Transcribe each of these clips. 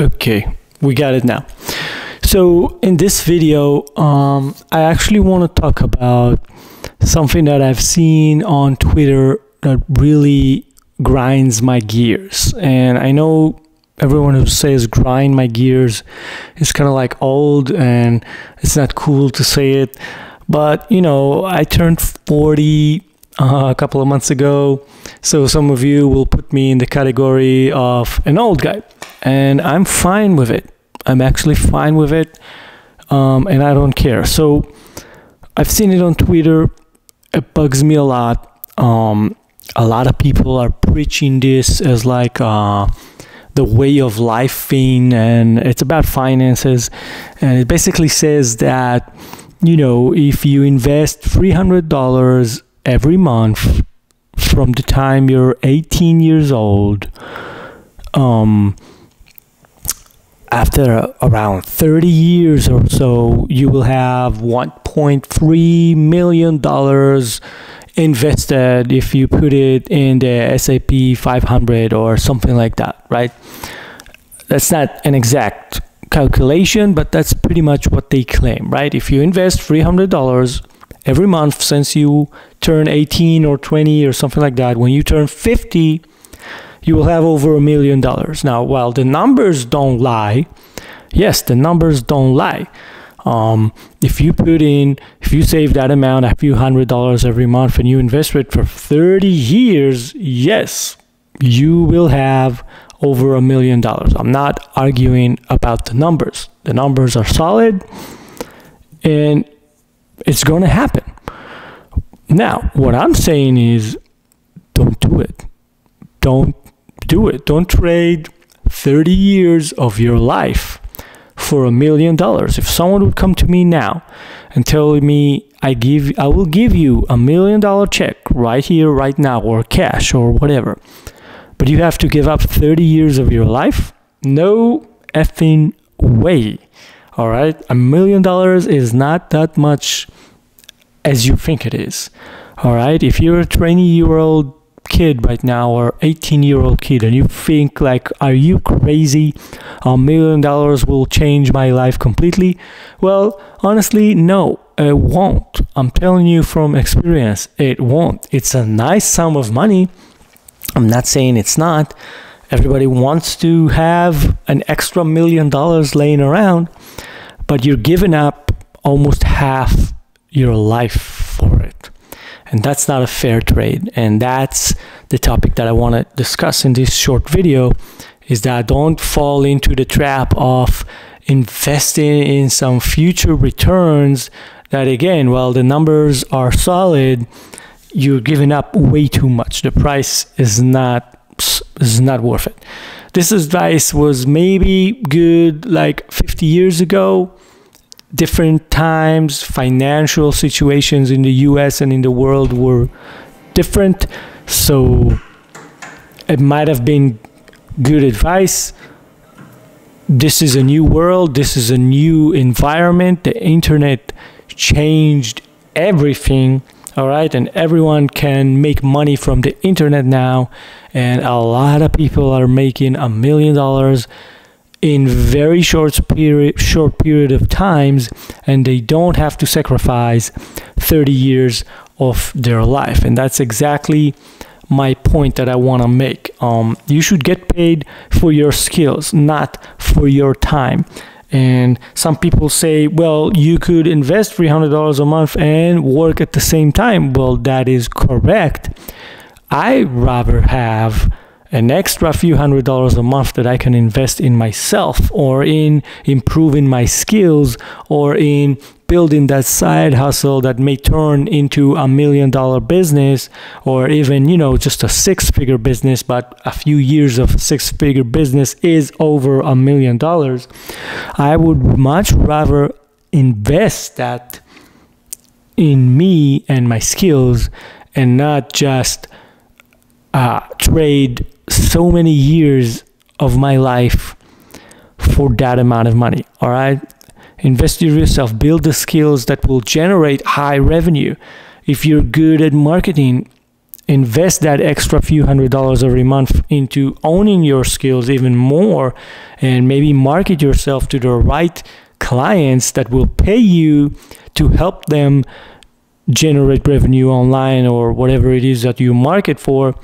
Okay, we got it now. So in this video, I actually want to talk about something that I've seen on Twitter that really grinds my gears. And I know everyone who says grind my gears is kind of like old and it's not cool to say it. But, you know, I turned 40 a couple of months ago. So some of you will put me in the category of an old guy. And I'm fine with it. I'm actually fine with it. And I don't care. So I've seen it on Twitter. It bugs me a lot. A lot of people are preaching this as like the way of life thing, and it's about finances. And it basically says that, you know, if you invest $300 every month from the time you're 18 years old, after around 30 years or so, you will have $1.3 million invested if you put it in the S&P 500 or something like that, right? That's not an exact calculation, but that's pretty much what they claim, right? If you invest $300 every month since you turn 18 or 20 or something like that, when you turn 50, you will have over $1 million. Now, while the numbers don't lie, yes, the numbers don't lie. If you save that amount, a few $100s every month, and you invest it for 30 years, yes, you will have over $1 million. I'm not arguing about the numbers. The numbers are solid, and it's going to happen. Now, what I'm saying is, don't do it. Don't do it. Don't trade 30 years of your life for $1 million. If someone would come to me now and tell me I will give you $1 million check right here, right now, or cash or whatever, but you have to give up 30 years of your life, no effing way. All right, $1 million is not that much as you think it is. All right, if you're a 20-year-old kid right now or 18-year-old kid and you think like, are you crazy? $1 million will change my life completely. Well, honestly, no, it won't. I'm telling you from experience, it won't. It's a nice sum of money. I'm not saying it's not. Everybody wants to have an extra $1 million laying around, but you're giving up almost half your life for it. And that's not a fair trade. And that's the topic that I want to discuss in this short video, is that don't fall into the trap of investing in some future returns that, again, while the numbers are solid, you're giving up way too much. The price is not worth it. This advice was maybe good like 50 years ago. Different times, financial situations in the US and in the world were different. So it might have been good advice. This is a new world. This is a new environment. The internet changed everything. All right. And everyone can make money from the internet now. And a lot of people are making $1 million in very short period of times, and they don't have to sacrifice 30 years of their life. And that's exactly my point that I want to make. You should get paid for your skills, not for your time. And some people say, well, you could invest $300 a month and work at the same time. Well, that is correct. I'd rather have an extra few $100s a month that I can invest in myself, or in improving my skills, or in building that side hustle that may turn into $1 million business, or even, you know, just a 6-figure business, but a few years of 6-figure business is over $1 million. I would much rather invest that in me and my skills, and not just trade so many years of my life for that amount of money. All right, invest in yourself, build the skills that will generate high revenue. If you're good at marketing, invest that extra few $100s every month into owning your skills even more, and maybe market yourself to the right clients that will pay you to help them generate revenue online or whatever it is that you market for,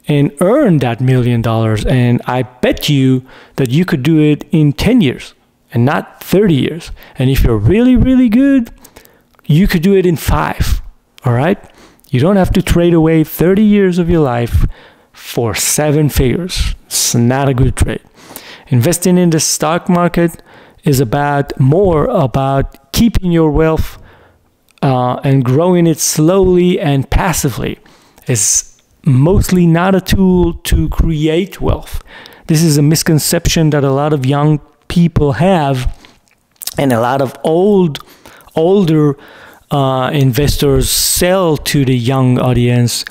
and earn that $1 million. And I bet you that you could do it in 10 years and not 30 years. And if you're really, really good, you could do it in 5. All right? You don't have to trade away 30 years of your life for 7 figures. It's not a good trade. Investing in the stock market is more about keeping your wealth and growing it slowly and passively. It's mostly not a tool to create wealth. This is a misconception that a lot of young people have, and a lot of older investors sell to the young audience,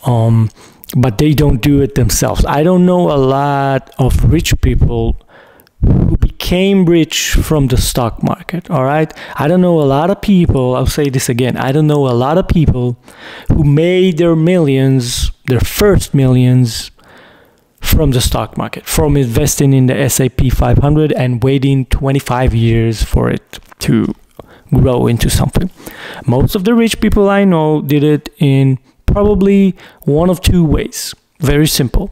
but they don't do it themselves. I don't know a lot of rich people who became rich from the stock market. All right, I don't know a lot of people, I'll say this again, I don't know a lot of people who made their millions, their first millions, from the stock market, from investing in the S&P 500 and waiting 25 years for it to grow into something. Most of the rich people I know did it in probably one of 2 ways. Very simple.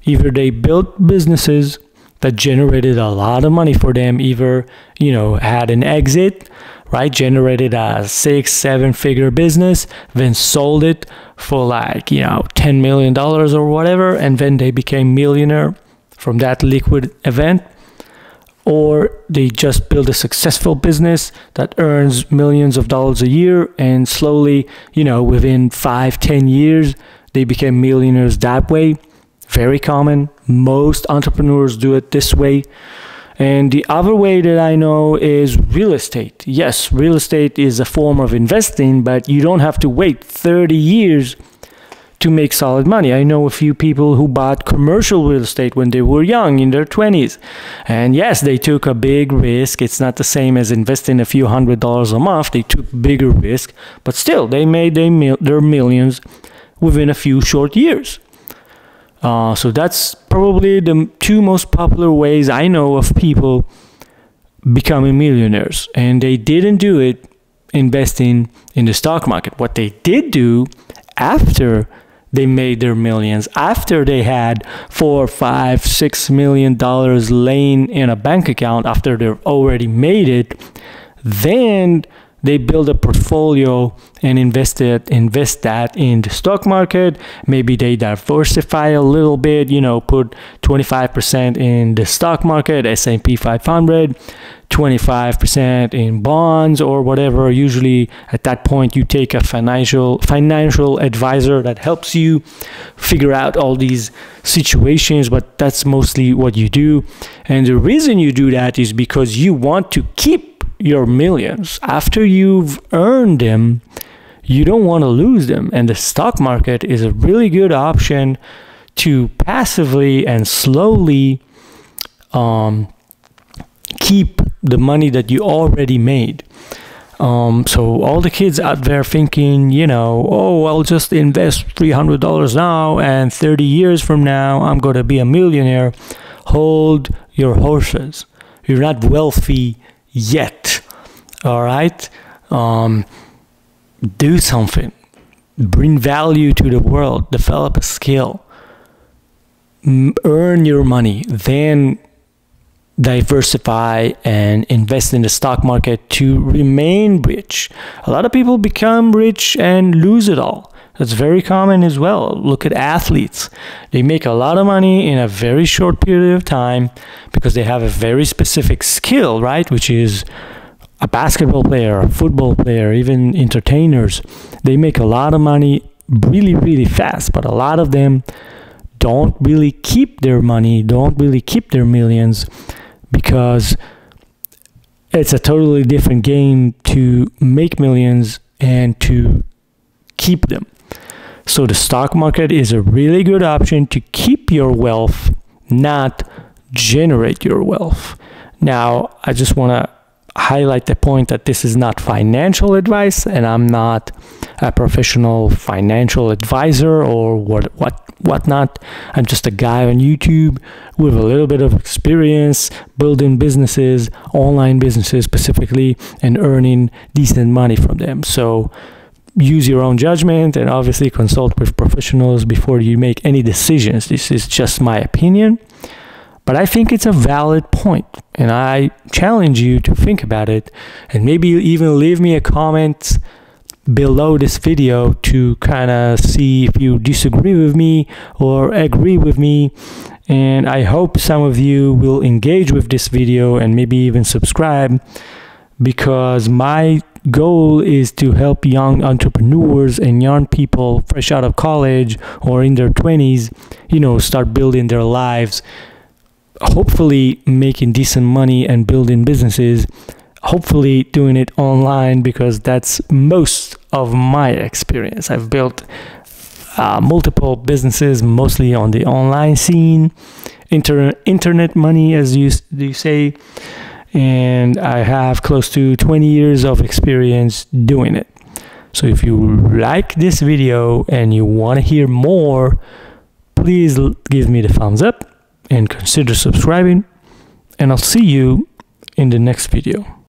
Either they built businesses that generated a lot of money for them, either, had an exit, right? Generated a 6-7 figure business, then sold it for like, $10 million or whatever, and then they became millionaire from that liquid event. Or they just build a successful business that earns millions of dollars a year, and slowly, within 5-10 years, they became millionaires that way. Very common. Most entrepreneurs do it this way. And the other way that I know is real estate. Yes, real estate is a form of investing, but you don't have to wait 30 years to make solid money. I know a few people who bought commercial real estate when they were young, in their 20s. And yes, they took a big risk. It's not the same as investing a few $100s a month. They took bigger risk, but still, they made their millions within a few short years. So that's probably the 2 most popular ways I know of people becoming millionaires. And they didn't do it investing in the stock market. What they did do after they made their millions, after they had $4, $5, $6 million laying in a bank account, after they've already made it, then they build a portfolio and invest that in the stock market. Maybe they diversify a little bit, put 25% in the stock market, S&P 500, 25% in bonds or whatever. Usually at that point you take a financial advisor that helps you figure out all these situations, but that's mostly what you do. And the reason you do that is because you want to keep your millions. After you've earned them, you don't want to lose them. And the stock market is a really good option to passively and slowly keep the money that you already made. So all the kids out there thinking, I'll just invest $300 now, and 30 years from now, I'm going to be a millionaire. Hold your horses. You're not wealthy yet. All right? Do something. Bring value to the world. Develop a skill. Earn your money. Then diversify and invest in the stock market to remain rich. A lot of people become rich and lose it all. That's very common as well. Look at athletes. They make a lot of money in a very short period of time because they have a very specific skill, right? Which is a basketball player, a football player, even entertainers. They make a lot of money really, really fast, but a lot of them don't really keep their money, don't really keep their millions, because it's a totally different game to make millions and to keep them. So the stock market is a really good option to keep your wealth, not generate your wealth. Now, I just want to highlight the point that this is not financial advice, and I'm not a professional financial advisor or whatnot. I'm just a guy on YouTube with a little bit of experience building businesses, online businesses specifically, and earning decent money from them. So use your own judgment and obviously consult with professionals before you make any decisions. This is just my opinion, but I think it's a valid point, and I challenge you to think about it, and maybe even leave me a comment below this video to kind of see if you disagree with me or agree with me. And I hope some of you will engage with this video and maybe even subscribe, because my goal is to help young entrepreneurs and young people fresh out of college or in their 20s, start building their lives, hopefully making decent money and building businesses, hopefully doing it online, because that's most of my experience. I've built multiple businesses, mostly on the online scene, internet money, as you say, and I have close to 20 years of experience doing it. So if you like this video and you want to hear more, please give me the thumbs up and consider subscribing, and I'll see you in the next video.